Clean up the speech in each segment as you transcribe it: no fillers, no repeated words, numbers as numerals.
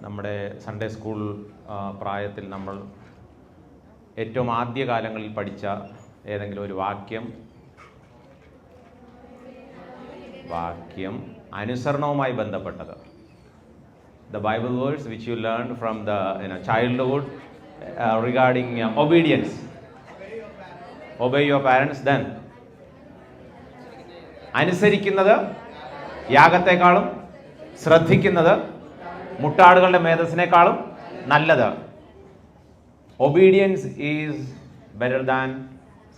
നമ്മുടെ Sunday school പ്രായത്തിൽ നമ്മൾ ഏറ്റവും ആദ്യ കാലങ്ങളിൽ പഠിച്ച ഏതെങ്കിലും ഒരു വാക്യം അനുസരണവുമായി ബന്ധപ്പെട്ടത്. The Bible words which you learned from the childhood regarding obedience. Obey your parents. Then അനുസരിക്കുന്നത് യാഗത്തെക്കാളും ശ്രദ്ധിക്കുന്നത് മുട്ടാടുകളുടെ മേധസ്സിനേക്കാളും നല്ലത്. Obedience is better than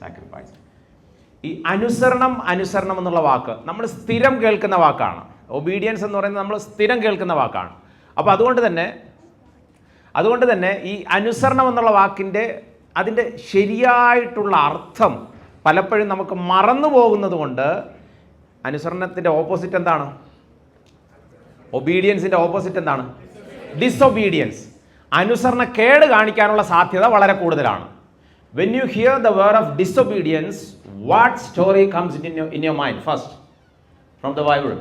sacrifice. ഈ അനുസരണം എന്നുള്ള വാക്ക് നമ്മൾ സ്ഥിരം കേൾക്കുന്ന വാക്കാണ്. ഒബീഡിയൻസ് എന്ന് പറയുന്നത് നമ്മൾ സ്ഥിരം കേൾക്കുന്ന വാക്കാണ്. അപ്പോൾ അതുകൊണ്ട് തന്നെ ഈ അനുസരണം എന്നുള്ള വാക്കിൻ്റെ അതിൻ്റെ ശരിയായിട്ടുള്ള അർത്ഥം പലപ്പോഴും നമുക്ക് മറന്നു പോകുന്നത് കൊണ്ട് അനുസരണത്തിൻ്റെ ഓപ്പോസിറ്റ് എന്താണ്? ഒബീഡിയൻസിൻ്റെ ഓപ്പോസിറ്റ് എന്താണ്? ഡിസൊബീഡിയൻസ്. അനുസരണക്കേട് കാണിക്കാനുള്ള സാധ്യത വളരെ കൂടുതലാണ്. When you hear the word of disobedience, what story comes in your mind first from the Bible?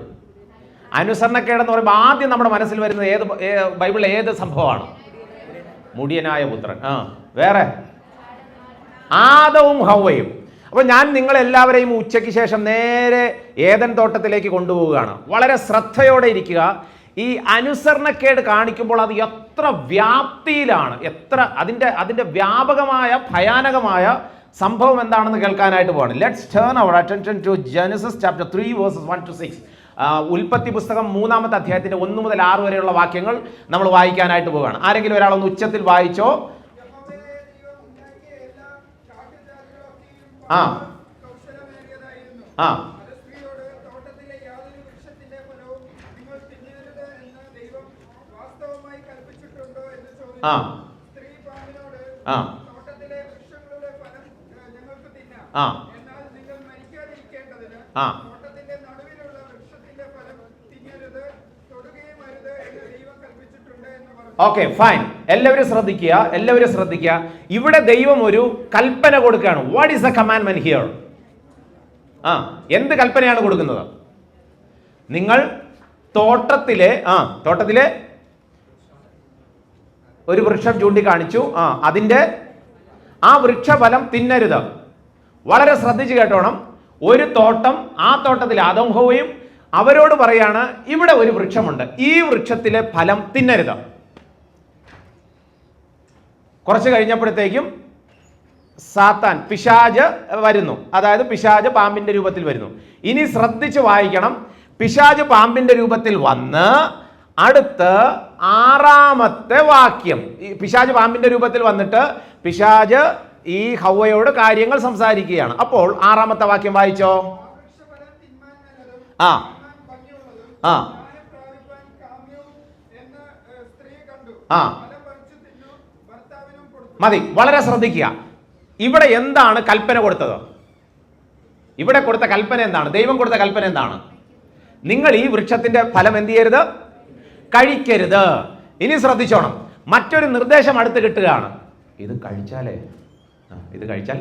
അനുസരണക്കേടെന്ന് പറയുമ്പോൾ ആദ്യം നമ്മുടെ മനസ്സിൽ വരുന്നത് ബൈബിളിലെ ഏത് സംഭവമാണ്? മുടിയനായ പുത്രൻ. വേറെ ആദവും ഹവ്വയും. അപ്പോൾ ഞാൻ നിങ്ങളെല്ലാവരെയും ഉച്ചയ്ക്ക് ശേഷം നേരെ ഏദൻ തോട്ടത്തിലേക്ക് കൊണ്ടുപോവുകയാണ്. വളരെ ശ്രദ്ധയോടെ ഇരിക്കുക. ഈ അനുസരണക്കേട് കാണിക്കുമ്പോൾ അത് എത്ര വ്യാപ്തിയിലാണ്, എത്ര അതിൻ്റെ വ്യാപകമായ ഭയാനകമായ സംഭവം എന്താണെന്ന് കേൾക്കാനായിട്ട് പോവാണ്. Let's turn our attention to Genesis chapter 3 verses 1 to 6. ഉൽപ്പത്തി പുസ്തകം 3-ാമത്തെ അധ്യായത്തിൻ്റെ 1 മുതൽ 6 വരെയുള്ള വാക്യങ്ങൾ നമ്മൾ വായിക്കാനായിട്ട് പോവുകയാണ്. ആരെങ്കിലും ഒരാളൊന്ന് ഉച്ചത്തിൽ വായിച്ചോ. ആ ആ ആ ആ ആ ആ ഓക്കെ, ഫൈൻ. എല്ലാവരും ശ്രദ്ധിക്കുക. ഇവിടെ ദൈവം ഒരു കൽപ്പന കൊടുക്കുകയാണ്. What is the commandment here? എന്ത് കൽപ്പനയാണ് കൊടുക്കുന്നത്? നിങ്ങൾ തോട്ടത്തിലെ ഒരു വൃക്ഷം ചൂണ്ടിക്കാണിച്ചു. അതിൻ്റെ ആ വൃക്ഷഫലം തിന്നരുത്. വളരെ ശ്രദ്ധിച്ച് കേട്ടോണം. ഒരു തോട്ടം, ആ തോട്ടത്തിലെ ആദവും ഹവ്വയും അവരോട് പറയാണ്, ഇവിടെ ഒരു വൃക്ഷമുണ്ട്, ഈ വൃക്ഷത്തിലെ ഫലം തിന്നരുത്. കുറച്ച് കഴിഞ്ഞപ്പോഴത്തേക്കും സാത്താൻ, പിശാച് വരുന്നു. അതായത് പിശാച് പാമ്പിന്റെ രൂപത്തിൽ വരുന്നു. ഇനി ശ്രദ്ധിച്ച് വായിക്കണം. പിശാച് പാമ്പിന്റെ രൂപത്തിൽ വന്ന് അടുത്ത് 6-ാമത്തെ വാക്യം, പിശാച് പാമ്പിന്റെ രൂപത്തിൽ വന്നിട്ട് പിശാച് ഈ ഹവ്വയോട് കാര്യങ്ങൾ സംസാരിക്കുകയാണ്. അപ്പോൾ 6-ാമത്തെ വാക്യം വായിച്ചോ. ആ ആ ആ മതി. വളരെ ശ്രദ്ധിക്കുക. ഇവിടെ എന്താണ് കൽപ്പന കൊടുത്തത്? ഇവിടെ കൊടുത്ത കൽപ്പന എന്താണ്? ദൈവം കൊടുത്ത കൽപ്പന എന്താണ്? നിങ്ങൾ ഈ വൃക്ഷത്തിന്റെ ഫലം എന്ത് ചെയ്യരുത്? കഴിക്കരുത്. ഇനി ശ്രദ്ധിച്ചോണം. മറ്റൊരു നിർദ്ദേശം അടുത്ത് കിട്ടുകയാണ്. ഇത് കഴിച്ചാൽ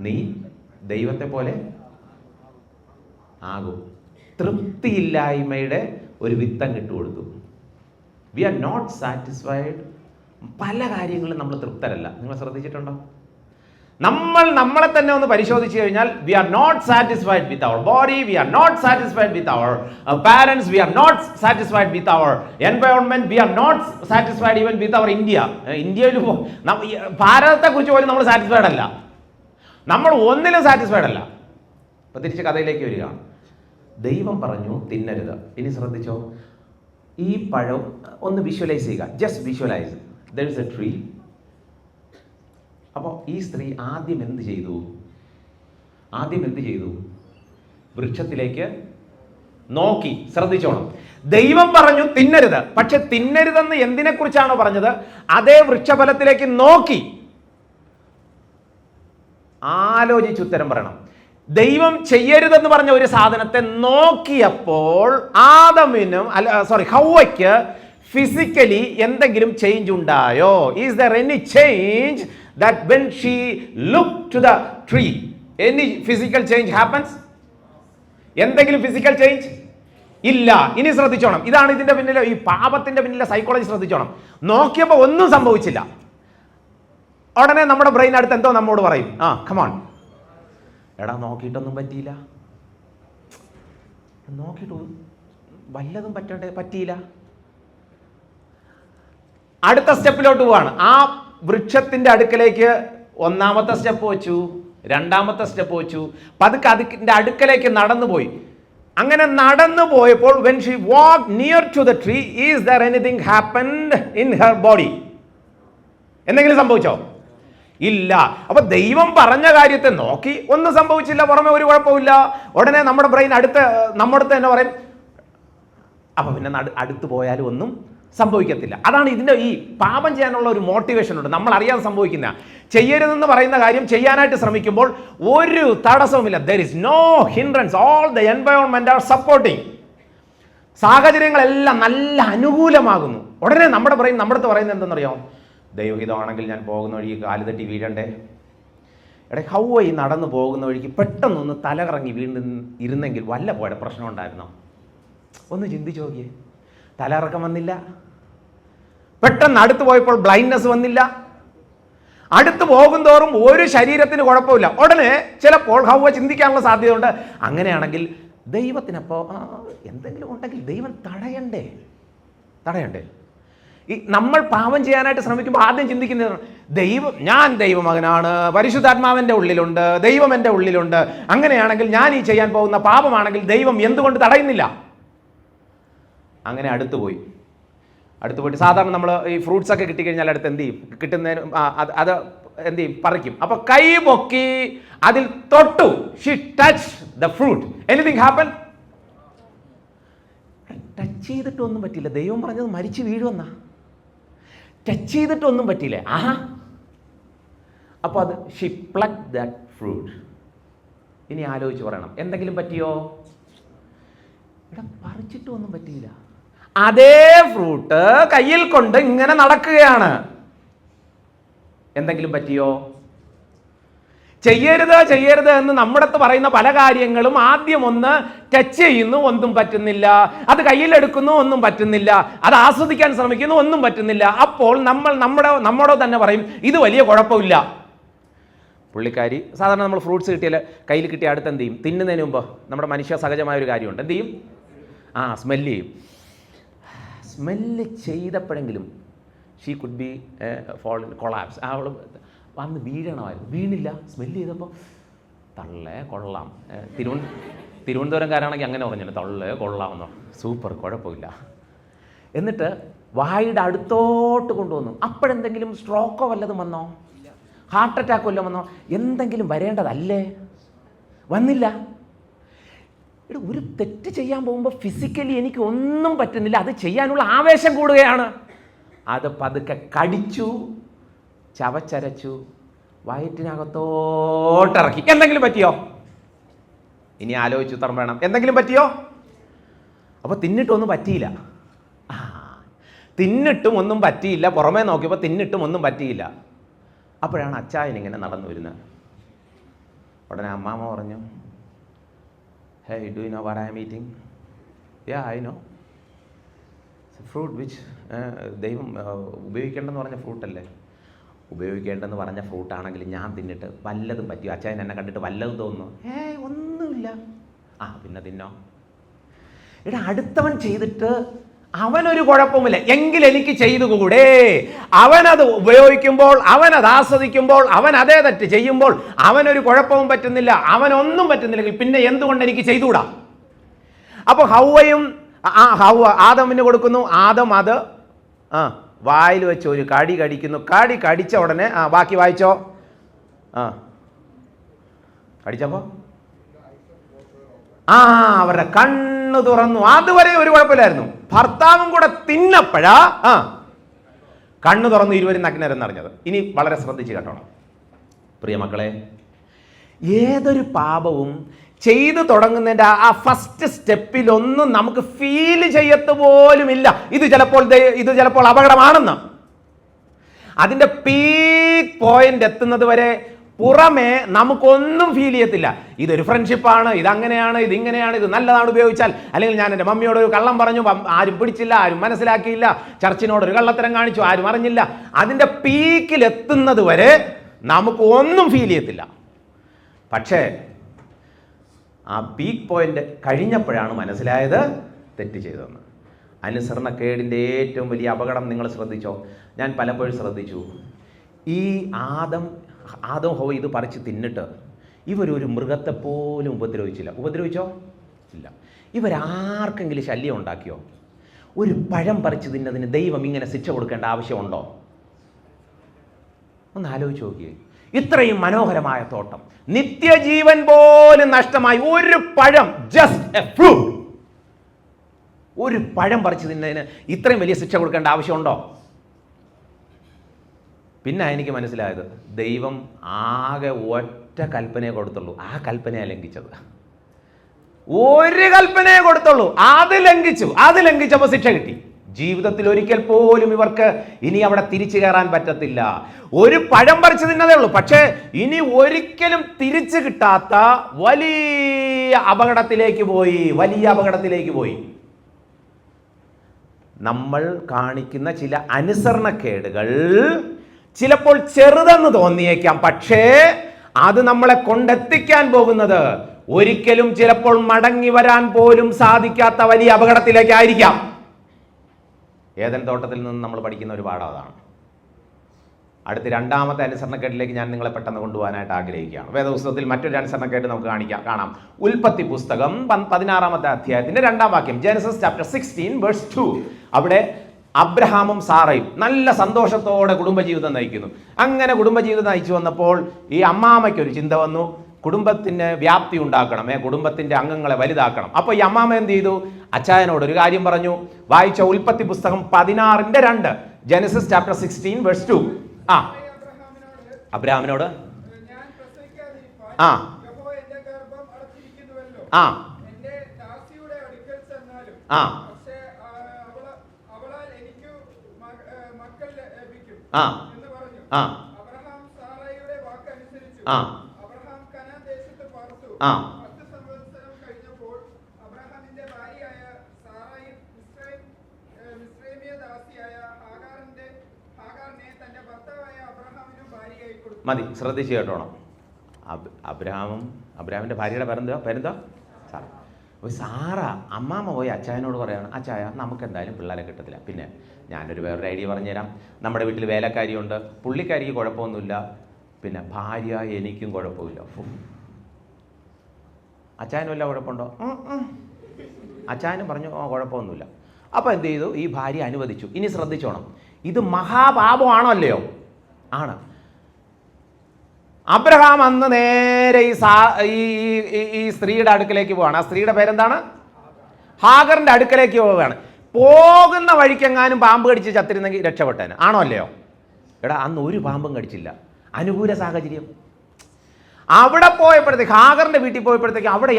നീ ദൈവത്തെ പോലെ ആകും. തൃപ്തിയില്ലായ്മയുടെ ഒരു വിത്തം കിട്ടുകൊടുത്തു. We are not satisfied. പല കാര്യങ്ങളും നമ്മൾ തൃപ്തരല്ല. നിങ്ങൾ ശ്രദ്ധിച്ചിട്ടുണ്ടോ? നമ്മളെ തന്നെ ഒന്ന് പരിശോധിച്ചു കഴിഞ്ഞാൽ we are not satisfied with our body, we are not satisfied with our parents, we are not satisfied with our environment, we are not satisfied even with our ഇന്ത്യയിൽ ഭാരതത്തെ കുറിച്ച് പോലും നമ്മൾ സാറ്റിസ്ഫൈഡ് അല്ല. നമ്മൾ ഒന്നിലും സാറ്റിസ്ഫൈഡ് അല്ല. അപ്പൊ തിരിച്ച് കഥയിലേക്ക് വരികയാണ്. ദൈവം പറഞ്ഞു തിന്നരുത്. ഇനി ശ്രദ്ധിച്ചോ. ഈ പഴം ഒന്ന് വിഷ്വലൈസ് ചെയ്യുക. Just visualise. there is a tree. അപ്പോൾ ഈ സ്ത്രീ ആദ്യം എന്ത് ചെയ്തു? വൃക്ഷത്തിലേക്ക് നോക്കി. ശ്രദ്ധിച്ചോണം. ദൈവം പറഞ്ഞു തിന്നരുത്. പക്ഷെ തിന്നരുതെന്ന് എന്തിനെക്കുറിച്ചാണോ പറഞ്ഞത്? അതേ വൃക്ഷഫലത്തിലേക്ക് നോക്കി. ആലോചിച്ചുത്തരം പറയണം. ദൈവം ചെയ്യരുതെന്ന് പറഞ്ഞ ഒരു സാധനത്തെ നോക്കിയപ്പോൾ ഹവ്വയ്ക്ക് ഫിസിക്കലി എന്തെങ്കിലും ചേഞ്ച് ഉണ്ടായോ? Is there any change that when she looked to the tree, any physical change happens? എന്തെങ്കിലും ഫിസിക്കൽ ചേഞ്ച് ഇല്ല. ഇനി ശ്രദ്ധിച്ചോണം, ഇതാണ് ഇതിന്റെ പിന്നിലെ, ഈ പാപത്തിന്റെ പിന്നിലെ സൈക്കോളജി ശ്രദ്ധിച്ചോണം. നോക്കിയപ്പോൾ ഒന്നും സംഭവിച്ചില്ല. ഉടനെ നമ്മുടെ ബ്രെയിൻ അടുത്ത് എന്തോ നമ്മോട് പറയും, കമോൺ, എടാ നോക്കിയിട്ടൊന്നും പറ്റിയില്ല, നോക്കിയിട്ട് വല്ലതും പറ്റിയില്ല. അടുത്ത സ്റ്റെപ്പിലോട്ട് പോവാണ്. ആ വൃക്ഷത്തിന്റെ അടുക്കലേക്ക് ഒന്നാമത്തെ സ്റ്റെപ്പ് വെച്ചു, രണ്ടാമത്തെ സ്റ്റെപ്പ് വെച്ചു, പതുക്കെ അതിന്റെ അടുക്കലേക്ക് നടന്നുപോയി. അങ്ങനെ നടന്നു പോയപ്പോൾ when she walked near to the tree, is there anything happened in her body? എന്തെങ്കിലും സംഭവിച്ചോ? ഇല്ല. അപ്പൊ ദൈവം പറഞ്ഞ കാര്യത്തെ നോക്കി, ഒന്നും സംഭവിച്ചില്ല, പുറമെ ഒരു കുഴപ്പമില്ല. ഉടനെ നമ്മുടെ ബ്രെയിൻ നമ്മുടെ തന്നെ പറയും, അപ്പൊ പിന്നെ അടുത്ത് പോയാലും ഒന്നും സംഭവിക്കത്തില്ല. അതാണ് ഇതിന്റെ ഈ പാപം ചെയ്യാനുള്ള ഒരു മോട്ടിവേഷൻ ഉണ്ട്, നമ്മൾ അറിയാതെ സംഭവിക്കുന്ന. ചെയ്യരുതെന്ന് പറയുന്ന കാര്യം ചെയ്യാനായിട്ട് ശ്രമിക്കുമ്പോൾ ഒരു തടസ്സവുമില്ല. there is no hindrance, all the environment are supporting. സാഹചര്യങ്ങളെല്ലാം നല്ല അനുകൂലമാകുന്നു. ഉടനെ നമ്മുടെ ബ്രെയിൻ നമ്മുടെ അടുത്ത് പറയുന്നത് എന്തെന്നറിയാമോ? ദൈവഹിതമാണെങ്കിൽ ഞാൻ പോകുന്ന വഴിക്ക് കാല് തട്ടി വീഴണ്ടേ. ഹൗവ ഈ നടന്നു പോകുന്ന വഴിക്ക് പെട്ടെന്നൊന്ന് തലകറങ്ങി ഇരുന്നെങ്കിൽ വല്ല പോയ പ്രശ്നം ഉണ്ടായിരുന്നോ? ഒന്ന് ചിന്തിച്ചു നോക്കിയേ. തലകറക്കം വന്നില്ല, പെട്ടെന്ന് അടുത്ത് പോയപ്പോൾ ബ്ലൈൻഡ്നെസ് വന്നില്ല. അടുത്ത് പോകുന്തോറും ഒരു ശരീരത്തിന് കുഴപ്പമില്ല. ഉടനെ ചിലപ്പോൾ ഹൗവ ചിന്തിക്കാനുള്ള സാധ്യതയുണ്ട്, അങ്ങനെയാണെങ്കിൽ ദൈവത്തിനപ്പോൾ എന്തെങ്കിലും ഉണ്ടെങ്കിൽ ദൈവം തടയണ്ടേ. ഈ നമ്മൾ പാപം ചെയ്യാനായിട്ട് ശ്രമിക്കുമ്പോൾ ആദ്യം ചിന്തിക്കുന്നത്, ഞാൻ ദൈവമകനാണ്, പരിശുദ്ധാത്മാവിൻ്റെ ഉള്ളിലുണ്ട്, ദൈവം എൻ്റെ ഉള്ളിലുണ്ട്, അങ്ങനെയാണെങ്കിൽ ഞാൻ ഈ ചെയ്യാൻ പോകുന്ന പാപമാണെങ്കിൽ ദൈവം എന്തുകൊണ്ട് തടയുന്നില്ല? അങ്ങനെ അടുത്ത് പോയിട്ട് സാധാരണ നമ്മൾ ഈ ഫ്രൂട്ട്സ് ഒക്കെ കിട്ടിക്കഴിഞ്ഞാൽ അടുത്ത് എന്ത് ചെയ്യും? കിട്ടുന്നതിന് അത് എന്ത് ചെയ്യും? പറിക്കും. അപ്പൊ കൈ പൊക്കി അതിൽ തൊട്ടു. She touch the fruit. Anything happen? Touch ചെയ്തിട്ടൊന്നും പറ്റില്ല. ദൈവം പറഞ്ഞത് മരിച്ചു വീഴുമെന്നാ. ടച്ച് ചെയ്തിട്ടൊന്നും പറ്റിയില്ലേ? അപ്പൊ അത് ഷീ പ്ലക്ക് ദാറ്റ് ഫ്രൂട്ട്. ഇനി ആലോചിച്ച് പറയണം, എന്തെങ്കിലും പറ്റിയോ? പറിച്ചിട്ടും ഒന്നും പറ്റിയില്ല. അതേ ഫ്രൂട്ട് കയ്യിൽ കൊണ്ട് ഇങ്ങനെ നടക്കുകയാണ്. എന്തെങ്കിലും പറ്റിയോ? ചെയ്യരുത് എന്ന് നമ്മുടെ അടുത്ത് പറയുന്ന പല കാര്യങ്ങളും ആദ്യം ഒന്ന് ടച്ച് ചെയ്യുന്നു, ഒന്നും പറ്റുന്നില്ല. അത് കയ്യിലെടുക്കുന്നു, ഒന്നും പറ്റുന്നില്ല. അത് ആസ്വദിക്കാൻ ശ്രമിക്കുന്നു, ഒന്നും പറ്റുന്നില്ല. അപ്പോൾ നമ്മോട് തന്നെ പറയും, ഇത് വലിയ കുഴപ്പമില്ല. പുള്ളിക്കാരി സാധാരണ നമ്മൾ ഫ്രൂട്ട്സ് കിട്ടിയാൽ കയ്യിൽ കിട്ടിയ അടുത്ത് എന്ത് ചെയ്യും? തിന്നുന്നതിന് മുമ്പ് നമ്മുടെ മനുഷ്യ സഹജമായ ഒരു കാര്യമുണ്ട്, എന്ത് ചെയ്യും? സ്മെല്ല് ചെയ്യും. സ്മെല്ല് ചെയ്തപ്പോഴെങ്കിലും ഷീ കുഡ് ബി കൊളാപ്സ്. അവൾ വന്ന് വീഴണമായിരുന്നു, വീണില്ല. സ്മെല്ല് ചെയ്തപ്പോൾ തള്ളേ കൊള്ളാം. തിരുവനന്തപുരംകാരാണെങ്കിൽ അങ്ങനെ പറഞ്ഞില്ല, തള്ളേ കൊള്ളാമെന്നോ, സൂപ്പർ, കുഴപ്പമില്ല. എന്നിട്ട് വായുടെ അടുത്തോട്ട് കൊണ്ടുവന്നു. അപ്പോഴെന്തെങ്കിലും സ്ട്രോക്കോ വല്ലതും വന്നോ? ഹാർട്ട് അറ്റാക്ക് വല്ലതും വന്നോ? എന്തെങ്കിലും വരേണ്ടതല്ലേ? വന്നില്ല. ഒരു തെറ്റ് ചെയ്യാൻ പോകുമ്പോൾ ഫിസിക്കലി എനിക്ക് ഒന്നും പറ്റുന്നില്ല, അത് ചെയ്യാനുള്ള ആവേശം കൂടുകയാണ്. അത് പതുക്കെ കടിച്ചു, ചവച്ചരച്ചു, വയറ്റിനകത്തോട്ടിറക്കി. എന്തെങ്കിലും പറ്റിയോ? ഇനി ആലോചിച്ച് ഉത്തരം വേണം. എന്തെങ്കിലും പറ്റിയോ? അപ്പോൾ തിന്നിട്ടൊന്നും പറ്റിയില്ല. തിന്നിട്ടും ഒന്നും പറ്റിയില്ല. പുറമേ നോക്കിയപ്പോൾ തിന്നിട്ടും ഒന്നും പറ്റിയില്ല. അപ്പോഴാണ് അച്ചായൻ ഇങ്ങനെ നടന്നു വരുന്നത്. ഉടനെ അമ്മാമ്മ പറഞ്ഞു, hey, do you know what I am eating? Yeah, I know. It's a fruit which ദൈവം ഉപയോഗിക്കേണ്ടെന്ന് പറഞ്ഞ ഫ്രൂട്ടല്ലേ. ഉപയോഗിക്കേണ്ടെന്ന് പറഞ്ഞ ഫ്രൂട്ടാണെങ്കിൽ ഞാൻ തിന്നിട്ട് വല്ലതും പറ്റിയോ? അച്ചായൻ എന്നെ കണ്ടിട്ട് വല്ലതും തോന്നുന്നു? ഒന്നുമില്ല. പിന്നെ തിന്നോ. അടുത്തവൻ ചെയ്തിട്ട് അവനൊരു കുഴപ്പമില്ല എങ്കിൽ എനിക്ക് ചെയ്തുകൂടെ? അവനത് ഉപയോഗിക്കുമ്പോൾ, അവനത് ആസ്വദിക്കുമ്പോൾ, അവൻ അതേ തെറ്റ് ചെയ്യുമ്പോൾ അവനൊരു കുഴപ്പവും പറ്റുന്നില്ല, അവനൊന്നും പറ്റുന്നില്ലെങ്കിൽ പിന്നെ എന്തുകൊണ്ട് എനിക്ക് ചെയ്തുകൂടാ? അപ്പോൾ ഹൗവ ആദമിന് കൊടുക്കുന്നു. ആദം അത് വായിൽ വെച്ച് ഒരു കടി കടിക്കുന്നു. കടിച്ച ഉടനെ ബാക്കി വായിച്ചോ. കടിച്ചപ്പോ അവരുടെ കണ്ണ് തുറന്നു. അതുവരെ ഒരു കുഴപ്പമില്ലായിരുന്നു. ഭർത്താവും കൂടെ തിന്നപ്പോഴാ കണ്ണു തുറന്നു ഇരുവരും നഗ്നരെന്നറിഞ്ഞത്. ഇനി വളരെ ശ്രദ്ധിച്ച് കേട്ടോണം പ്രിയമക്കളെ. ഏതൊരു പാപവും ചെയ്തു തുടങ്ങുന്നതിൻ്റെ ആ ഫസ്റ്റ് സ്റ്റെപ്പിലൊന്നും നമുക്ക് ഫീൽ ചെയ്യത്തുപോലുമില്ല ഇത് ചിലപ്പോൾ അപകടമാണെന്ന്. അതിൻ്റെ പീക്ക് പോയിന്റ് എത്തുന്നത് വരെ പുറമേ നമുക്കൊന്നും ഫീൽ ചെയ്യത്തില്ല. ഇതൊരു ഫ്രണ്ട്ഷിപ്പാണ്, ഇതങ്ങനെയാണ്, ഇതിങ്ങനെയാണ്, ഇത് നല്ലതാണ് ഉപയോഗിച്ചാൽ. അല്ലെങ്കിൽ ഞാൻ എൻ്റെ മമ്മിയോട് ഒരു കള്ളം പറഞ്ഞു, ആരും പിടിച്ചില്ല, ആരും മനസ്സിലാക്കിയില്ല. ചർച്ചിനോടൊരു കള്ളത്തരം കാണിച്ചു, ആരും അറിഞ്ഞില്ല. അതിൻ്റെ പീക്കിലെത്തുന്നത് വരെ നമുക്ക് ഒന്നും ഫീൽ ചെയ്യത്തില്ല. പക്ഷേ ആ പീക്ക് പോയിന്റ് കഴിഞ്ഞപ്പോഴാണ് മനസ്സിലായത് തെറ്റ് ചെയ്തതെന്ന്. അനുസരണക്കേടിൻ്റെ ഏറ്റവും വലിയ അപകടം നിങ്ങൾ ശ്രദ്ധിച്ചോ? ഞാൻ പലപ്പോഴും ശ്രദ്ധിച്ചു. ഈ ആദം ഹവ്വ ഇത് പറിച്ച് തിന്നിട്ട് ഇവരൊരു മൃഗത്തെ പോലും ഉപദ്രവിച്ചില്ല. ഉപദ്രവിച്ചോ? ഇല്ല. ഇവരാർക്കെങ്കിലും ശല്യം ഉണ്ടാക്കിയോ? ഒരു പഴം പറിച്ച് തിന്നതിന് ദൈവം ഇങ്ങനെ ശിക്ഷ കൊടുക്കേണ്ട ആവശ്യമുണ്ടോ? ഒന്ന് ആലോചിച്ച് നോക്കിയേ. ഇത്രയും മനോഹരമായ തോട്ടം, നിത്യജീവൻ പോലും നഷ്ടമായി. ഒരു പഴം, ജസ്റ്റ് എ ഫ്രൂട്ട്, ഒരു പഴം പറിച്ച് തിന്നതിന് ഇത്രയും വലിയ ശിക്ഷ കൊടുക്കേണ്ട ആവശ്യമുണ്ടോ? പിന്നെ എനിക്ക് മനസ്സിലായത്, ദൈവം ആകെ ഒറ്റ കൽപ്പനയെ കൊടുത്തുള്ളൂ. ആ കൽപ്പനയെ ലംഘിച്ചത്. ഒരു കൽപ്പനയെ കൊടുത്തുള്ളൂ, അത് ലംഘിച്ചപ്പോൾ ശിക്ഷ കിട്ടി. ജീവിതത്തിൽ ഒരിക്കൽ പോലും ഇവർക്ക് ഇനി അവിടെ തിരിച്ചു കയറാൻ പറ്റത്തില്ല. ഒരു പഴം പറിച്ചു തിന്നതേ ഉള്ളൂ, പക്ഷേ ഇനി ഒരിക്കലും തിരിച്ചു കിട്ടാത്ത വലിയ അപകടത്തിലേക്ക് പോയി. നമ്മൾ കാണിക്കുന്ന ചില അനുസരണക്കേടുകൾ ചിലപ്പോൾ ചെറുതെന്ന് തോന്നിയേക്കാം, പക്ഷേ അത് നമ്മളെ കൊണ്ടെത്തിക്കാൻ പോകുന്നത് ഒരിക്കലും ചിലപ്പോൾ മടങ്ങി വരാൻ പോലും സാധിക്കാത്ത വലിയ അപകടത്തിലേക്കായിരിക്കാം. ഏദൻ തോട്ടത്തിൽ നിന്ന് നമ്മൾ പഠിക്കുന്ന ഒരു പാഠം അതാണ്. അടുത്ത രണ്ടാമത്തെ അനുസരണക്കേടിലേക്ക് ഞാൻ നിങ്ങളെ പെട്ടെന്ന് കൊണ്ടുപോകാനായിട്ട് ആഗ്രഹിക്കുകയാണ്. വേദപുസ്തകത്തിൽ മറ്റൊരു അനുസരണക്കേട് നമുക്ക് കാണാം. ഉൽപ്പത്തി പുസ്തകം 16-ാമത്തെ അധ്യായത്തിന്റെ 2-ാം വാക്യം, ജെനസിസ് ചാപ്റ്റർ 16 വേഴ്സ് 2. അവിടെ അബ്രഹാമും സാറയും നല്ല സന്തോഷത്തോടെ കുടുംബജീവിതം നയിക്കുന്നു. അങ്ങനെ കുടുംബജീവിതം നയിച്ചു വന്നപ്പോൾ ഈ അമ്മാമയ്ക്കൊരു ചിന്ത വന്നു, കുടുംബത്തിന് വ്യാപ്തി ഉണ്ടാക്കണം, കുടുംബത്തിന്റെ അംഗങ്ങളെ വലുതാക്കണം. അപ്പോൾ ഈ അമ്മാമ എന്ത് ചെയ്തു? അച്ചായനോട് ഒരു കാര്യം പറഞ്ഞു. വായിച്ച ഉൽപ്പത്തി പുസ്തകം 16:2, ജെനസിസ് ചാപ്റ്റർ 16 വേഴ്സ് 2. അബ്രഹാമിനോട് മതി, ശ്രദ്ധിച്ച് കേട്ടോണം. അബ്രഹാമിന്റെ ഭാര്യയുടെ പേരെന്തോ സാറ. സാറ അമ്മാമ്മ പോയി അച്ചായനോട് പറയാണ്, അച്ചായ നമുക്ക് എന്തായാലും പിള്ളേരെ കിട്ടത്തില്ല, പിന്നെ ഞാനൊരു വേറൊരു ഐഡിയ പറഞ്ഞുതരാം. നമ്മുടെ വീട്ടിൽ വേലക്കാരിയുണ്ട്, പുള്ളിക്കാരിക്ക് കുഴപ്പമൊന്നുമില്ല, പിന്നെ ഭാര്യ എനിക്കും കുഴപ്പമില്ല. അച്ചായനും വല്ല കുഴപ്പമുണ്ടോ? അച്ചായനും പറഞ്ഞു കുഴപ്പമൊന്നുമില്ല. അപ്പോൾ എന്ത് ചെയ്തു? ഈ ഭാര്യ അനുവദിച്ചു. ഇനി ശ്രദ്ധിച്ചോണം, ഇത് മഹാപാപമാണോ അല്ലയോ? ആണ്. അബ്രഹാം അന്ന് നേരെ ഈ സ്ത്രീയുടെ അടുക്കലേക്ക് പോവാണ്. ആ സ്ത്രീയുടെ പേരെന്താണ്? ഹാഗറിന്റെ അടുക്കലേക്ക് പോവുകയാണ്. പോകുന്ന വഴിക്കെങ്ങാനും പാമ്പ് കടിച്ച് ചത്തിരുന്നെങ്കിൽ രക്ഷപ്പെട്ടേന്. ആണോ അല്ലയോ? എടാ, അന്ന് ഒരു പാമ്പും കടിച്ചില്ല. അനുകൂല സാഹചര്യം. അവിടെ പോയപ്പോഴത്തേക്ക്, ഹാഗറിന്റെ വീട്ടിൽ പോയപ്പോഴത്തേക്ക്, അവിടെ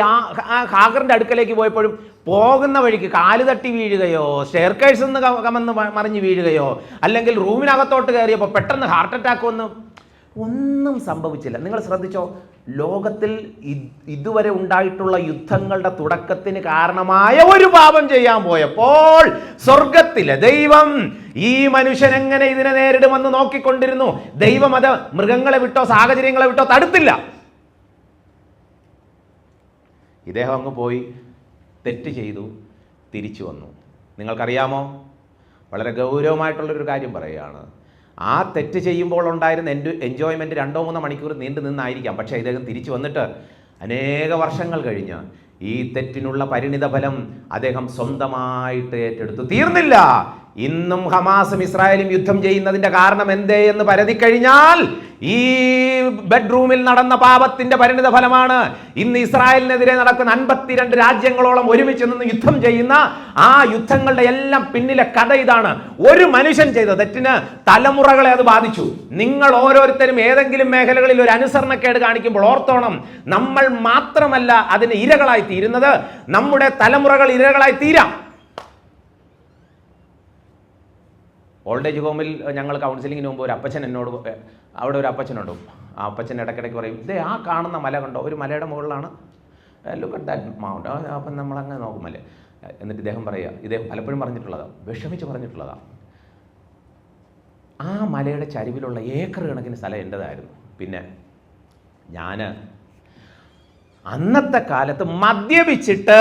ഹാഗറിന്റെ അടുക്കലേക്ക് പോയപ്പോഴും പോകുന്ന വഴിക്ക് കാല് തട്ടി വീഴുകയോ, സ്റ്റെയർകേഴ്സിൽ നിന്ന് കമന്ന് മറിഞ്ഞ് വീഴുകയോ, അല്ലെങ്കിൽ റൂമിനകത്തോട്ട് കയറിയപ്പോൾ പെട്ടെന്ന് ഹാർട്ട് അറ്റാക്ക് വന്നു, ഒന്നും സംഭവിച്ചില്ല. നിങ്ങൾ ശ്രദ്ധിച്ചോ? ലോകത്തിൽ ഇതുവരെ ഉണ്ടായിട്ടുള്ള യുദ്ധങ്ങളുടെ തുടക്കത്തിന് കാരണമായ ഒരു പാപം ചെയ്യാൻ പോയപ്പോൾ സ്വർഗത്തിലെ ദൈവം ഈ മനുഷ്യൻ എങ്ങനെ ഇതിനെ നേരിടുമെന്ന് നോക്കിക്കൊണ്ടിരുന്നു. ദൈവം അത് മൃഗങ്ങളെ വിട്ടോ സാഹചര്യങ്ങളെ വിട്ടോ തടുത്തില്ല. ഇദ്ദേഹം അങ്ങ് പോയി തെറ്റ് ചെയ്തു, തിരിച്ചു വന്നു. നിങ്ങൾക്കറിയാമോ, വളരെ ഗൗരവമായിട്ടുള്ളൊരു കാര്യം പറയുകയാണ്. ആ തെറ്റ് ചെയ്യുമ്പോൾ ഉണ്ടായിരുന്ന എൻജോയ്മെൻറ്റ് 2-3 മണിക്കൂർ നീണ്ടു നിന്നായിരിക്കാം. പക്ഷേ ഇദ്ദേഹം തിരിച്ചു വന്നിട്ട് അനേക വർഷങ്ങൾ കഴിഞ്ഞ് ഈ തെറ്റിനുള്ള പരിണിത ഫലം അദ്ദേഹം സ്വന്തമായിട്ട് ഏറ്റെടുത്തു. തീർന്നില്ല. ഇന്നും ഹമാസും ഇസ്രായേലും യുദ്ധം ചെയ്യുന്നതിൻ്റെ കാരണം എന്തേ എന്ന് പരതിക്കഴിഞ്ഞാൽ ഈ ബെഡ്റൂമിൽ നടന്ന പാപത്തിന്റെ പരിണിത ഫലമാണ്. ഇന്ന് ഇസ്രായേലിനെതിരെ നടക്കുന്ന 52 രാജ്യങ്ങളോളം ഒരുമിച്ച് നിന്ന് യുദ്ധം ചെയ്യുന്ന ആ യുദ്ധങ്ങളുടെ എല്ലാം പിന്നിലെ കഥ ഇതാണ്. ഒരു മനുഷ്യൻ ചെയ്ത തെറ്റിന് തലമുറകളെ അത് ബാധിച്ചു. നിങ്ങൾ ഓരോരുത്തരും ഏതെങ്കിലും മേഖലകളിൽ ഒരു അനുസരണക്കേട് കാണിക്കുമ്പോൾ ഓർത്തോണം, നമ്മൾ മാത്രമല്ല അതിന് ഇരകളായി തീരുന്നത്, നമ്മുടെ തലമുറകൾ ഇരകളായി തീരാം. ഓൾഡ് ഏജ് ഹോമിൽ ഞങ്ങൾ കൗൺസിലിങ്ങിന് മുമ്പ് ഒരു അപ്പച്ചൻ എന്നോട്, അവിടെ ഒരു അപ്പച്ചനുണ്ട്, ആ അപ്പച്ചൻ ഇടയ്ക്കിടയ്ക്ക് പറയും, ഇതേ ആ കാണുന്ന മല കണ്ടോ, ഒരു മലയുടെ മുകളിലാണ്, ലുക്ക് അറ്റ് ദാറ്റ് മൗണ്ട്. അപ്പം നമ്മളങ്ങനെ നോക്കുമല്ലേ. എന്നിട്ട് ഇദ്ദേഹം പറയുക, ഇദ്ദേഹം പലപ്പോഴും പറഞ്ഞിട്ടുള്ളതാണ്, വിഷമിച്ച് പറഞ്ഞിട്ടുള്ളതാണ്, ആ മലയുടെ ചരിവിലുള്ള ഏക്കർ കണക്കിന് സ്ഥലം എൻ്റേതായിരുന്നു. പിന്നെ ഞാൻ അന്നത്തെ കാലത്ത് മദ്യപിച്ചിട്ട്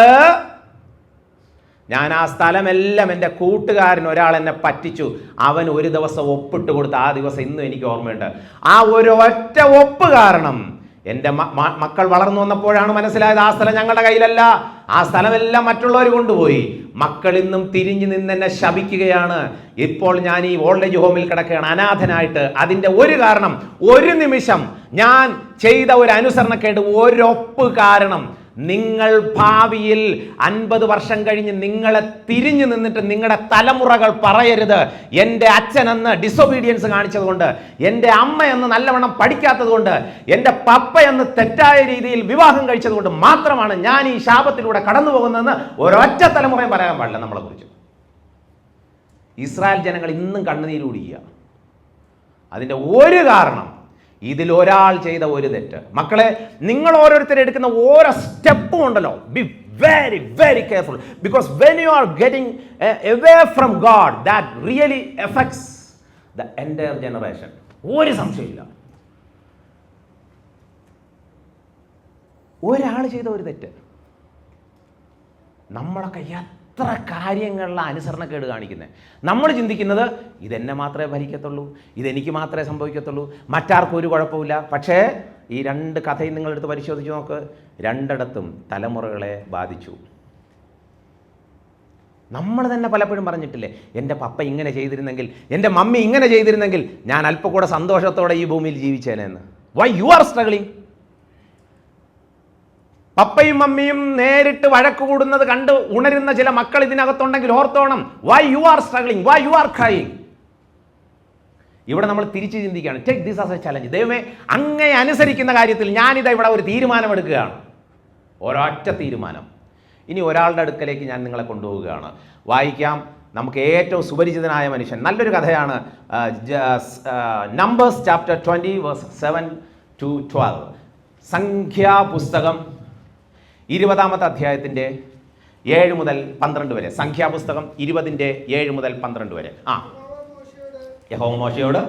ഞാൻ ആ സ്ഥലമെല്ലാം, എൻ്റെ കൂട്ടുകാരൻ ഒരാൾ എന്നെ പറ്റിച്ചു, അവൻ ഒരു ദിവസം ഒപ്പിട്ട് കൊടുത്ത്, ആ ദിവസം ഇന്നും എനിക്ക് ഓർമ്മയുണ്ട്. ആ ഒരു ഒറ്റ ഒപ്പ് കാരണം എൻ്റെ മക്കൾ വളർന്നു വന്നപ്പോഴാണ് മനസ്സിലായത് ആ സ്ഥലം ഞങ്ങളുടെ കയ്യിലല്ല, ആ സ്ഥലമെല്ലാം മറ്റുള്ളവർ കൊണ്ടുപോയി. മക്കൾ ഇന്നും തിരിഞ്ഞു നിന്ന് എന്നെ ശപിക്കുകയാണ്. ഇപ്പോൾ ഞാൻ ഈ ഓൾഡ് ഏജ് ഹോമിൽ കിടക്കുകയാണ് അനാഥനായിട്ട്. അതിൻ്റെ ഒരു കാരണം, ഒരു നിമിഷം ഞാൻ ചെയ്ത ഒരു അനുസരണക്കേട്, ഒരൊപ്പ് കാരണം നിങ്ങൾ ഭാവിയിൽ 50 വർഷം കഴിഞ്ഞ് നിങ്ങളെ തിരിഞ്ഞു നിന്നിട്ട് നിങ്ങളുടെ തലമുറകൾ പറയരുത്, എൻ്റെ അച്ഛനെന്ന് ഡിസൊബീഡിയൻസ് കാണിച്ചത് കൊണ്ട്, എൻ്റെ അമ്മയെന്ന് നല്ലവണ്ണം പഠിക്കാത്തത് കൊണ്ട്, എൻ്റെ പപ്പയെന്ന് തെറ്റായ രീതിയിൽ വിവാഹം കഴിച്ചത് കൊണ്ട് മാത്രമാണ് ഞാൻ ഈ ശാപത്തിലൂടെ കടന്നു പോകുന്നതെന്ന് ഒരൊറ്റ തലമുറയും പറയാൻ പാടില്ല നമ്മളെക്കുറിച്ച്. ഇസ്രായേൽ ജനങ്ങൾ ഇന്നും കണ്ണുനീരൂടിക്കുക. അതിൻ്റെ ഒരു കാരണം ഇതിൽ ഒരാൾ ചെയ്ത ഒരു തെറ്റ്. മക്കളെ, നിങ്ങൾ ഓരോരുത്തരും എടുക്കുന്ന ഓരോ സ്റ്റെപ്പും ഉണ്ടല്ലോ, be very very careful, because when you are getting away from God, that really affects the entire generation. ഒരു സംശയമില്ല. ഒരാൾ ചെയ്ത ഒരു തെറ്റ് നമ്മളൊക്കെ എത്ര കാര്യങ്ങളിലെ അനുസരണക്കേട് കാണിക്കുന്നത്. നമ്മൾ ചിന്തിക്കുന്നത് ഇതെന്നെ മാത്രമേ ഭരിക്കത്തുള്ളൂ, ഇതെനിക്ക് മാത്രമേ സംഭവിക്കത്തുള്ളൂ, മറ്റാർക്കും ഒരു കുഴപ്പമില്ല. പക്ഷേ ഈ രണ്ട് കഥയും നിങ്ങളെടുത്ത് പരിശോധിച്ച് നോക്ക്, രണ്ടിടത്തും തലമുറകളെ ബാധിച്ചു. നമ്മൾ തന്നെ പലപ്പോഴും പറഞ്ഞിട്ടില്ലേ, എൻ്റെ പപ്പ ഇങ്ങനെ ചെയ്തിരുന്നെങ്കിൽ, എൻ്റെ മമ്മി ഇങ്ങനെ ചെയ്തിരുന്നെങ്കിൽ ഞാൻ അല്പം കൂടെ സന്തോഷത്തോടെ ഈ ഭൂമിയിൽ ജീവിച്ചേനെന്ന്. Why you are struggling? പപ്പയും മമ്മിയും നേരിട്ട് വഴക്ക് കൂടുന്നത് കണ്ട് ഉണരുന്ന ചില മക്കൾ ഇതിനകത്തുണ്ടെങ്കിൽ ഓർത്തോണം, why you are struggling, why you are crying. ഇവിടെ നമ്മൾ തിരിച്ച് ചിന്തിക്കുകയാണ്, take this as a challenge. ദൈവമേ, അങ്ങേ അനുസരിക്കുന്ന കാര്യത്തിൽ ഞാനിതാ ഇവിടെ ഒരു തീരുമാനമെടുക്കുകയാണ്, ഒരൊറ്റ തീരുമാനം. ഇനി ഒരാളുടെ അടുക്കലേക്ക് ഞാൻ നിങ്ങളെ കൊണ്ടുപോവുകയാണ്. വായിക്കാം, നമുക്ക് ഏറ്റവും സുപരിചിതനായ മനുഷ്യൻ, നല്ലൊരു കഥയാണ്, നമ്പേഴ്സ് ചാപ്റ്റർ 20 വേഴ്സ് 7 to 12. സംഖ്യാപുസ്തകം 20-ാമത്തെ അധ്യായത്തിൻ്റെ 7 മുതൽ 12 വരെ. സംഖ്യാപുസ്തകം 20-ന്റെ 7 മുതൽ 12 വരെ. യഹോവ മോശയോട്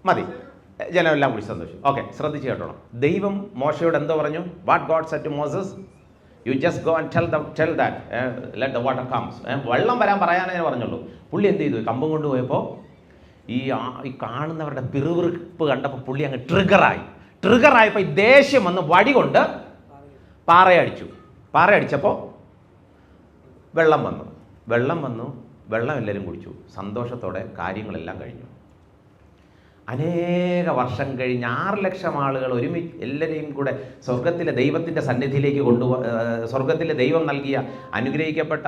മതി, ജനമെല്ലാം കൂടി സന്തോഷം. ഓക്കെ, ശ്രദ്ധിച്ച് കേട്ടോണം. ദൈവം മോശയോട് എന്തോ പറഞ്ഞു? What God said to Moses, you just go and tell that let the water comes. വെള്ളം വരാൻ പറയാനേ പറഞ്ഞുള്ളൂ. പുള്ളി എന്ത് ചെയ്തു? കമ്പം കൊണ്ടുപോയപ്പോൾ ഈ കാണുന്നവരുടെ പിറുപിറുപ്പ് കണ്ടപ്പോൾ പുള്ളി അങ്ങ് ട്രിഗറായപ്പോൾ ഈ ദേഷ്യം വന്ന് വടി കൊണ്ട് പാറയടിച്ചപ്പോൾ വെള്ളം വന്നു. വെള്ളം എല്ലാവരും കുടിച്ചു. സന്തോഷത്തോടെ കാര്യങ്ങളെല്ലാം കഴിഞ്ഞു. അനേക വർഷം കഴിഞ്ഞ് 6 ലക്ഷം ആളുകൾ എല്ലാവരെയും കൂടെ സ്വർഗത്തിലെ ദൈവത്തിൻ്റെ സന്നിധിയിലേക്ക് സ്വർഗത്തിലെ ദൈവം നൽകിയ അനുഗ്രഹിക്കപ്പെട്ട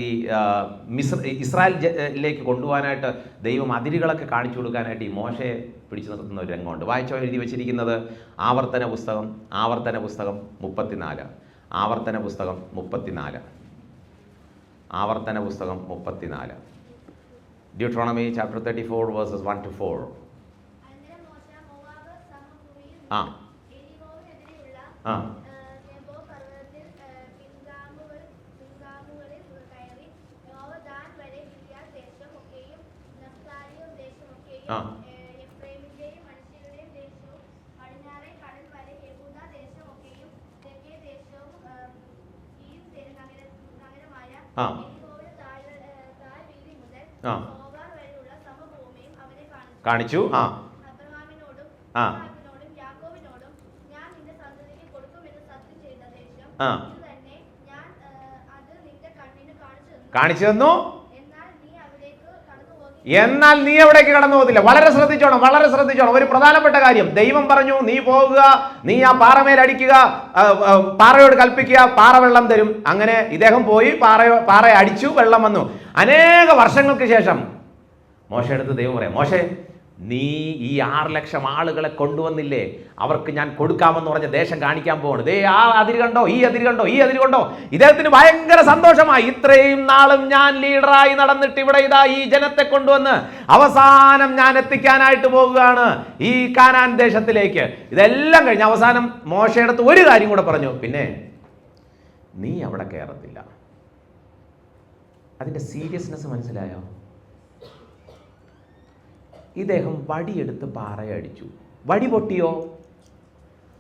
ഈ ഇസ്രായേലിലേക്ക് കൊണ്ടുപോകാനായിട്ട് ദൈവം അതിരുകളൊക്കെ കാണിച്ചു കൊടുക്കാനായിട്ട് ഈ മോശയെ പിടിച്ചു നിർത്തുന്ന ഒരു രംഗമുണ്ട്. വായിച്ചോ? എഴുതി വച്ചിരിക്കുന്നത് ആവർത്തന പുസ്തകം 34. Deuteronomy chapter 34 verses 1 to 4. കാണിച്ചു. ആ കാണിച്ചു തന്നു, എന്നാൽ നീ എവിടേക്ക് കടന്നു പോകത്തില്ല. വളരെ ശ്രദ്ധിച്ചോണം, വളരെ ശ്രദ്ധിച്ചോണം. ഒരു പ്രധാനപ്പെട്ട കാര്യം, ദൈവം പറഞ്ഞു നീ പോകുക, നീ ആ പാറമേലടിക്കുക, പാറയോട് കൽപ്പിക്കുക, പാറ വെള്ളം തരും. അങ്ങനെ ഇദ്ദേഹം പോയി പാറ അടിച്ചു, വെള്ളം വന്നു. അനേക വർഷങ്ങൾക്ക് ശേഷം മോശയെടുത്ത് ദൈവം പറയാം, മോശെ നീ ഈ 6 ലക്ഷം ആളുകളെ കൊണ്ടുവന്നില്ലേ, അവർക്ക് ഞാൻ കൊടുക്കാമെന്ന് പറഞ്ഞ ദേശം കാണിക്കാൻ പോവാണ്. ദേ ആ അതിര് കണ്ടോ, ഈ അതിര് കണ്ടോ, ഈ അതിര് കണ്ടോ. ഇദ്ദേഹത്തിന് ഭയങ്കര സന്തോഷമായി. ഇത്രയും നാളും ഞാൻ ലീഡറായി നടന്നിട്ട് ഇവിടെ ഇതാ ഈ ജനത്തെ കൊണ്ടുവന്ന് അവസാനം ഞാൻ എത്തിക്കാനായിട്ട് പോകുകയാണ് ഈ കാനാൻ ദേശത്തിലേക്ക്. ഇതെല്ലാം കഴിഞ്ഞ് അവസാനം മോശയെടുത്ത് ഒരു കാര്യം കൂടെ പറഞ്ഞു, പിന്നെ നീ അവിടെ കയറത്തില്ല. അതിൻ്റെ സീരിയസ്നെസ് മനസ്സിലായോ? ഇദ്ദേഹം വടിയെടുത്ത് പാറയെ അടിച്ചു. വടി പൊട്ടിയോ?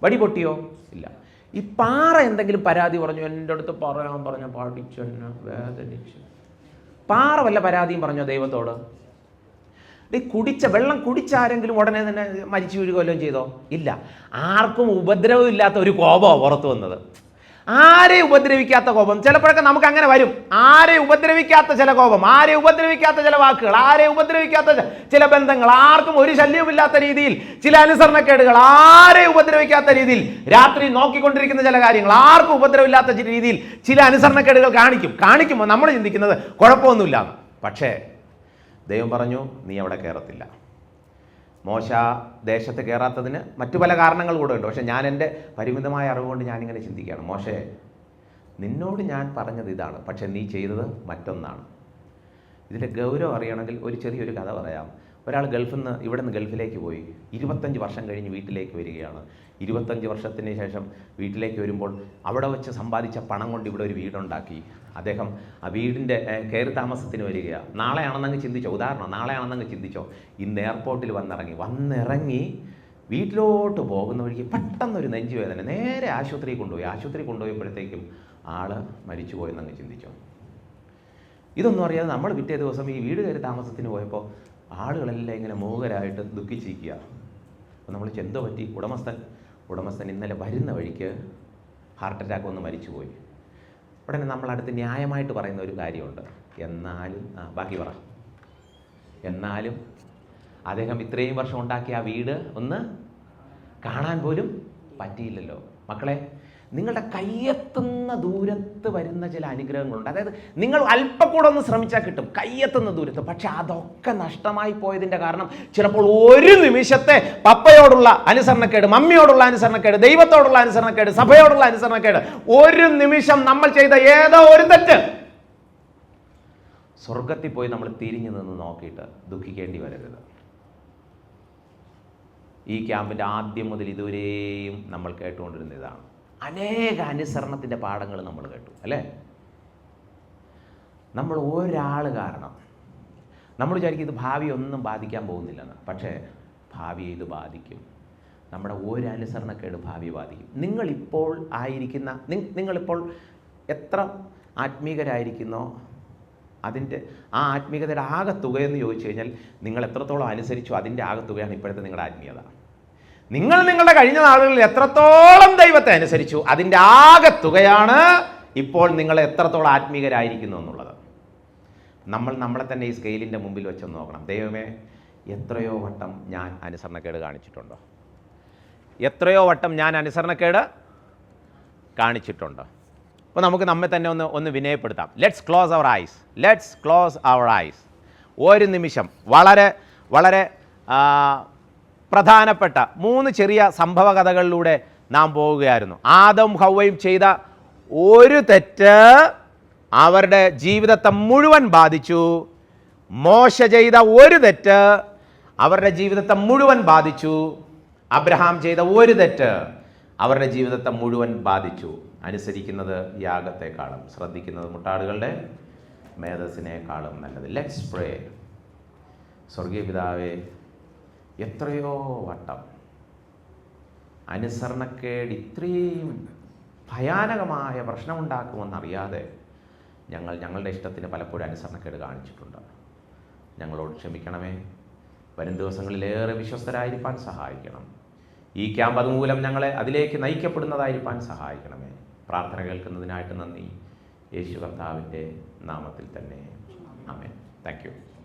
വടി പൊട്ടിയോ? ഇല്ല. ഈ പാറ എന്തെങ്കിലും പരാതി പറഞ്ഞു, എൻ്റെ അടുത്ത് പറയാൻ പറഞ്ഞ പഠിച്ചു, എന്നെ വേദനിച്ചു. പാറ വല്ല പരാതിയും പറഞ്ഞോ ദൈവത്തോട്? കുടിച്ച വെള്ളം കുടിച്ചാരെങ്കിലും ഉടനെ തന്നെ മരിച്ചു വീഴുകയോ വല്ലതും ചെയ്തോ? ഇല്ല. ആർക്കും ഉപദ്രവം ഇല്ലാത്ത ഒരു കോപമോ പുറത്തു വന്നത്. ആരെ ഉപദ്രവിക്കാത്ത കോപം. ചിലപ്പോഴൊക്കെ നമുക്ക് അങ്ങനെ വരും. ആരെ ഉപദ്രവിക്കാത്ത ചില കോപം, ആരെ ഉപദ്രവിക്കാത്ത ചില വാക്കുകൾ, ആരെ ഉപദ്രവിക്കാത്ത ചില ബന്ധങ്ങൾ, ആർക്കും ഒരു ശല്യവുമില്ലാത്ത രീതിയിൽ ചില അനുസരണക്കേടുകൾ, ആരെ ഉപദ്രവിക്കാത്ത രീതിയിൽ രാത്രി നോക്കിക്കൊണ്ടിരിക്കുന്ന ചില കാര്യങ്ങൾ, ആർക്കും ഉപദ്രവമില്ലാത്ത രീതിയിൽ ചില അനുസരണക്കേടുകൾ കാണിക്കുമ്പോൾ നമ്മൾ ചിന്തിക്കുന്നത് കുഴപ്പമൊന്നുമില്ല. പക്ഷേ ദൈവം പറഞ്ഞു നീ അവിടെ കയറത്തില്ല. മോശ ദേശത്ത് കയറാത്തതിന് മറ്റു പല കാരണങ്ങൾ കൂടെ ഉണ്ട്. പക്ഷെ ഞാൻ എൻ്റെ പരിമിതമായ അറിവുകൊണ്ട് ഞാനിങ്ങനെ ചിന്തിക്കുകയാണ്, മോശേ നിന്നോട് ഞാൻ പറഞ്ഞത് ഇതാണ്, പക്ഷെ നീ ചെയ്തത് മറ്റൊന്നാണ്. ഇതിൻ്റെ ഗൗരവം അറിയണമെങ്കിൽ ഒരു ചെറിയൊരു കഥ പറയാം. ഒരാൾ ഇവിടെ നിന്ന് ഗൾഫിലേക്ക് പോയി 25 വർഷം കഴിഞ്ഞ് വീട്ടിലേക്ക് വരികയാണ്. 25 വർഷത്തിന് ശേഷം വീട്ടിലേക്ക് വരുമ്പോൾ അവിടെ വെച്ച് സമ്പാദിച്ച പണം കൊണ്ട് ഇവിടെ ഒരു വീടുണ്ടാക്കി. അദ്ദേഹം ആ വീടിൻ്റെ കയറി താമസത്തിന് വരികയാണ്. നാളെയാണെന്നങ്ങ് ചിന്തിച്ചോ, ഉദാഹരണം നാളെയാണെന്നങ്ങ് ചിന്തിച്ചോ. ഇന്ന് എയർപോർട്ടിൽ വന്നിറങ്ങി വീട്ടിലോട്ട് പോകുന്ന വഴിക്ക് പെട്ടെന്നൊരു നെഞ്ചുവേദന, നേരെ ആശുപത്രി കൊണ്ടുപോയപ്പോഴത്തേക്കും ആൾ മരിച്ചു പോയെന്നങ്ങ് ചിന്തിച്ചോ. ഇതൊന്നും അറിയാതെ നമ്മൾ പിറ്റേ ദിവസം ഈ വീട് കയറി താമസത്തിന് പോയപ്പോൾ ആളുകളെല്ലാം ഇങ്ങനെ മൂകരായിട്ട് ദുഃഖിച്ചിരിക്കുക. അപ്പോൾ നമ്മൾ എന്തോ പറ്റി? ഉടമസ്ഥൻ ഇന്നലെ വരുന്ന വഴിക്ക് ഹാർട്ട് അറ്റാക്ക് വന്ന് മരിച്ചുപോയി. ഉടനെ നമ്മളടുത്ത് ന്യായമായിട്ട് പറയുന്ന ഒരു കാര്യമുണ്ട്, എന്നാലും ബാക്കി പറ. എന്നാലും അദ്ദേഹം ഇത്രയും വർഷം ഉണ്ടാക്കിയ ആ വീട് ഒന്ന് കാണാൻ പോലും പറ്റിയില്ലല്ലോ. മക്കളെ, നിങ്ങളുടെ കയ്യെത്തുന്ന ദൂരത്ത് വരുന്ന ചില അനുഗ്രഹങ്ങളുണ്ട്. അതായത് നിങ്ങൾ അല്പം കൂടെ ഒന്ന് ശ്രമിച്ചാൽ കിട്ടും, കയ്യെത്തുന്ന ദൂരത്ത്. പക്ഷെ അതൊക്കെ നഷ്ടമായി പോയതിൻ്റെ കാരണം ചിലപ്പോൾ ഒരു നിമിഷത്തെ പപ്പയോടുള്ള അനുസരണക്കേട്, മമ്മിയോടുള്ള അനുസരണക്കേട്, ദൈവത്തോടുള്ള അനുസരണക്കേട്, സഭയോടുള്ള അനുസരണക്കേട്, ഒരു നിമിഷം നമ്മൾ ചെയ്ത ഏതോ ഒരു തെറ്റ് സ്വർഗത്തിൽ പോയി നമ്മൾ തിരിഞ്ഞു നിന്ന് നോക്കിയിട്ട് ദുഃഖിക്കേണ്ടി വരരുത്. ഈ ക്യാമ്പിൻ്റെ ആദ്യം മുതൽ ഇതുവരെയും നമ്മൾ കേട്ടുകൊണ്ടിരുന്ന ഇതാണ്. അനേക അനുസരണത്തിൻ്റെ പാഠങ്ങൾ നമ്മൾ കേട്ടു, അല്ലേ? നമ്മൾ ഒരാൾ കാരണം നമ്മൾ വിചാരിക്കും ഇത് ഭാവി ഒന്നും ബാധിക്കാൻ പോകുന്നില്ലെന്ന്. പക്ഷേ ഭാവിയെ ഇത് ബാധിക്കും. നമ്മുടെ ഒരു അനുസരണക്കേട് ഭാവിയെ ബാധിക്കും. നിങ്ങളിപ്പോൾ എത്ര ആത്മീകരായിരിക്കുന്നോ അതിൻ്റെ ആ ആത്മീയതയുടെ ആകെത്തുകയെന്ന് ചോദിച്ചു കഴിഞ്ഞാൽ നിങ്ങൾ എത്രത്തോളം അനുസരിച്ചോ അതിൻ്റെ ആകെത്തുകയാണ് ഇപ്പോഴത്തെ നിങ്ങളുടെ ആത്മീയത. നിങ്ങൾ നിങ്ങളുടെ കഴിഞ്ഞ നാളുകളിൽ എത്രത്തോളം ദൈവത്തെ അനുസരിച്ചു അതിൻ്റെ ആകെത്തുകയാണ് ഇപ്പോൾ നിങ്ങൾ എത്രത്തോളം ആത്മീകരായിരിക്കുന്നു എന്നുള്ളത്. നമ്മളെ തന്നെ ഈ സ്കെയിലിൻ്റെ മുമ്പിൽ വെച്ചൊന്ന് നോക്കണം. ദൈവമേ, എത്രയോ വട്ടം ഞാൻ അനുസരണക്കേട് കാണിച്ചിട്ടുണ്ടോ? എത്രയോ വട്ടം ഞാൻ അനുസരണക്കേട് കാണിച്ചിട്ടുണ്ടോ? അപ്പോൾ നമുക്ക് നമ്മെ തന്നെ ഒന്ന് വിനയപ്പെടുത്താം. Let's close our eyes. ഒരു നിമിഷം വളരെ വളരെ പ്രധാനപ്പെട്ട 3 ചെറിയ സംഭവ കഥകളിലൂടെ നാം പോവുകയായിരുന്നു. ആദം ഹവ്വയും ചെയ്ത ഒരു തെറ്റ് അവരുടെ ജീവിതത്തെ മുഴുവൻ ബാധിച്ചു. മോശ ചെയ്ത ഒരു തെറ്റ് അവരുടെ ജീവിതത്തെ മുഴുവൻ ബാധിച്ചു. അബ്രഹാം ചെയ്ത ഒരു തെറ്റ് അവരുടെ ജീവിതത്തെ മുഴുവൻ ബാധിച്ചു. അനുസരിക്കുന്നത് യാഗത്തെക്കാളും ശ്രദ്ധിക്കുന്നത് മുട്ടാടുകളുടെ മേധസ്സിനേക്കാളും നല്ലത്. ലെറ്റ്സ് പ്രേ. സ്വർഗീയ പിതാവേ, എത്രയോ വട്ടം അനുസരണക്കേട് ഇത്രയും ഭയാനകമായ പ്രശ്നമുണ്ടാക്കുമെന്നറിയാതെ ഞങ്ങളുടെ ഇഷ്ടത്തിന് പലപ്പോഴും അനുസരണക്കേട് കാണിച്ചിട്ടുണ്ട്. ഞങ്ങളോട് ക്ഷമിക്കണമേ. വരും ദിവസങ്ങളിലേറെ വിശ്വസ്തരായിരിക്കാൻ സഹായിക്കണം. ഈ ക്യാമ്പ് അതുമൂലം ഞങ്ങളെ അതിലേക്ക് നയിക്കപ്പെടുന്നതായിരിക്കാൻ സഹായിക്കണമേ. പ്രാർത്ഥന കേൾക്കുന്നതിനായിട്ട് നന്ദി. യേശു കർത്താവിൻ്റെ നാമത്തിൽ തന്നെ ആമേൻ. Thank you.